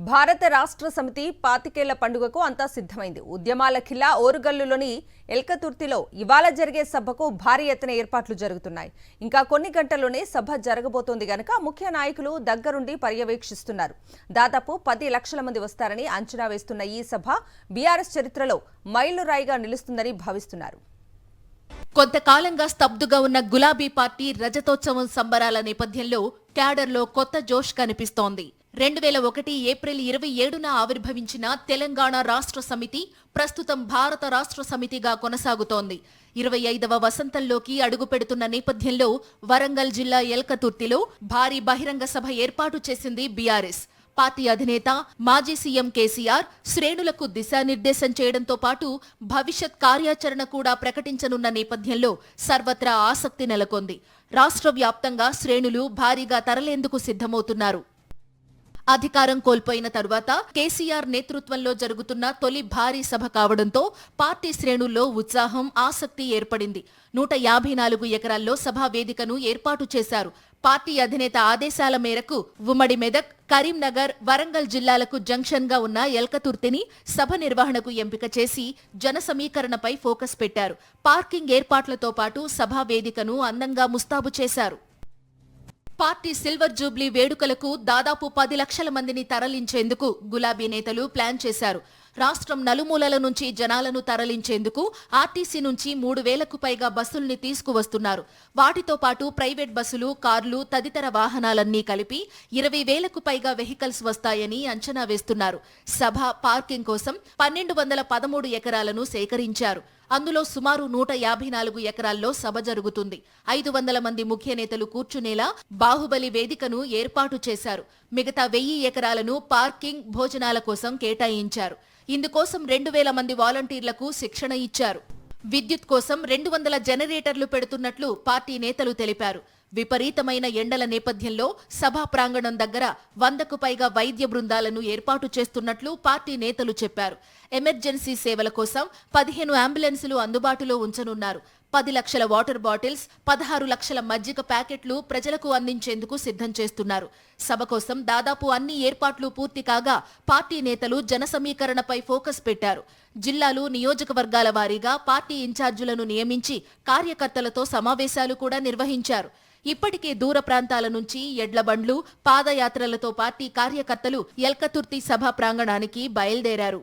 భారత రాష్ట్ర సమితి పాతికేళ్ల పండుగకు అంతా సిద్ధమైంది. ఉద్యమాల ఖిలా ఓరుగల్లులోని ఎల్కతుర్తిలో ఇవాళ జరిగే సభకు భారీ ఎత్తున ఏర్పాట్లు జరుగుతున్నాయి. ఇంకా కొన్ని గంటల్లోనే సభ జరగబోతోంది గనక ముఖ్య నాయకులు దగ్గరుండి పర్యవేక్షిస్తున్నారు. దాదాపు 10 లక్షల మంది వస్తారని అంచనా వేస్తున్న ఈ సభ బీఆర్ఎస్ చరిత్రలో మైలురాయిగా నిలుస్తుందని భావిస్తున్నారు. కొంతకాలంగా స్తబ్దుగా ఉన్న గులాబీ పార్టీ రజతోత్సవం సంబరాల నేపథ్యంలో క్యాడర్లో కొత్త జోష్ కనిపిస్తోంది. 2001 ఏప్రిల్ 27న ఆవిర్భవించిన తెలంగాణ రాష్ట్ర సమితి ప్రస్తుతం భారత రాష్ట్ర సమితిగా కొనసాగుతోంది. 25వ వసంతంలోకి అడుగుపెడుతున్న నేపథ్యంలో వరంగల్ జిల్లా ఎల్కతుర్తిలో భారీ బహిరంగ సభ ఏర్పాటు చేసింది బీఆర్ఎస్. పార్టీ అధినేత మాజీ సీఎం కేసీఆర్ శ్రేణులకు దిశానిర్దేశం చేయడంతో పాటు భవిష్యత్ కార్యాచరణ కూడా ప్రకటించనున్న నేపథ్యంలో సర్వత్రా ఆసక్తి నెలకొంది. రాష్ట్ర వ్యాప్తంగా శ్రేణులు భారీగా తరలేందుకు సిద్ధమవుతున్నారు. అధికారం కోల్పోయిన తరువాత కేసీఆర్ నేతృత్వంలో జరుగుతున్న తొలి భారీ సభ కావడంతో పార్టీ శ్రేణుల్లో ఉత్సాహం, ఆసక్తి ఏర్పడింది. 154 ఎకరాల్లో సభా వేదికను ఏర్పాటు చేశారు. పార్టీ అధినేత ఆదేశాల మేరకు ఉమ్మడి మెదక్, కరీంనగర్, వరంగల్ జిల్లాలకు జంక్షన్ గా ఉన్న ఎల్కతుర్తిని సభ నిర్వహణకు ఎంపిక చేసి జన సమీకరణపై ఫోకస్ పెట్టారు. పార్కింగ్ ఏర్పాట్లతో పాటు సభా వేదికను అందంగా ముస్తాబు చేశారు. పార్టీ సిల్వర్ జూబ్లీ వేడుకలకు దాదాపు 10 లక్షల మందిని తరలించేందుకు గులాబీ నేతలు ప్లాన్ చేశారు. రాష్ట్రం నలుమూలల నుంచి జనాలను తరలించేందుకు ఆర్టీసీ నుంచి 3,000కు పైగా బస్సుల్ని తీసుకువస్తున్నారు. వాటితో పాటు ప్రైవేట్ బస్సులు, కార్లు తదితర వాహనాలన్నీ కలిపి 20,000కు పైగా వెహికల్స్ వస్తాయని అంచనా వేస్తున్నారు. సభ పార్కింగ్ కోసం 1,213 ఎకరాలను సేకరించారు. అందులో సుమారు 154 ఎకరాల్లో సభ జరుగుతుంది. 500 మంది ముఖ్య నేతలు కూర్చునేలా బాహుబలి వేదికను ఏర్పాటు చేశారు. మిగతా 1000 ఎకరాలను పార్కింగ్, భోజనాల కోసం కేటాయించారు. ఇందుకోసం 2,000 మంది వాలంటీర్లకు శిక్షణ ఇచ్చారు. విద్యుత్ కోసం 200 జనరేటర్లు పెడుతున్నట్లు పార్టీ నేతలు తెలిపారు. విపరీతమైన ఎండల నేపథ్యంలో సభా ప్రాంగణం దగ్గర 100కు పైగా వైద్య బృందాలను ఏర్పాటు చేస్తున్నట్లు పార్టీ నేతలు చెప్పారు. ఎమర్జెన్సీ సేవల కోసం 15 అంబులెన్సులు అందుబాటులో ఉంచనున్నారు. 10 లక్షల వాటర్ బాటిల్స్, 16 లక్షల మజ్జిగ ప్యాకెట్లు ప్రజలకు అందించేందుకు సిద్ధం చేస్తున్నారు. సభ కోసం దాదాపు అన్ని ఏర్పాట్లు పూర్తి కాగా పార్టీ నేతలు జన సమీకరణపై ఫోకస్ పెట్టారు. జిల్లాలు, నియోజకవర్గాల వారీగా పార్టీ ఇన్ఛార్జీలను నియమించి కార్యకర్తలతో సమావేశాలు కూడా నిర్వహించారు. ఇప్పటికే దూర ప్రాంతాల నుంచి ఎడ్ల బండ్లు, పాదయాత్రలతో పార్టీ కార్యకర్తలు ఎల్కతుర్తి సభా ప్రాంగణానికి బయలుదేరారు.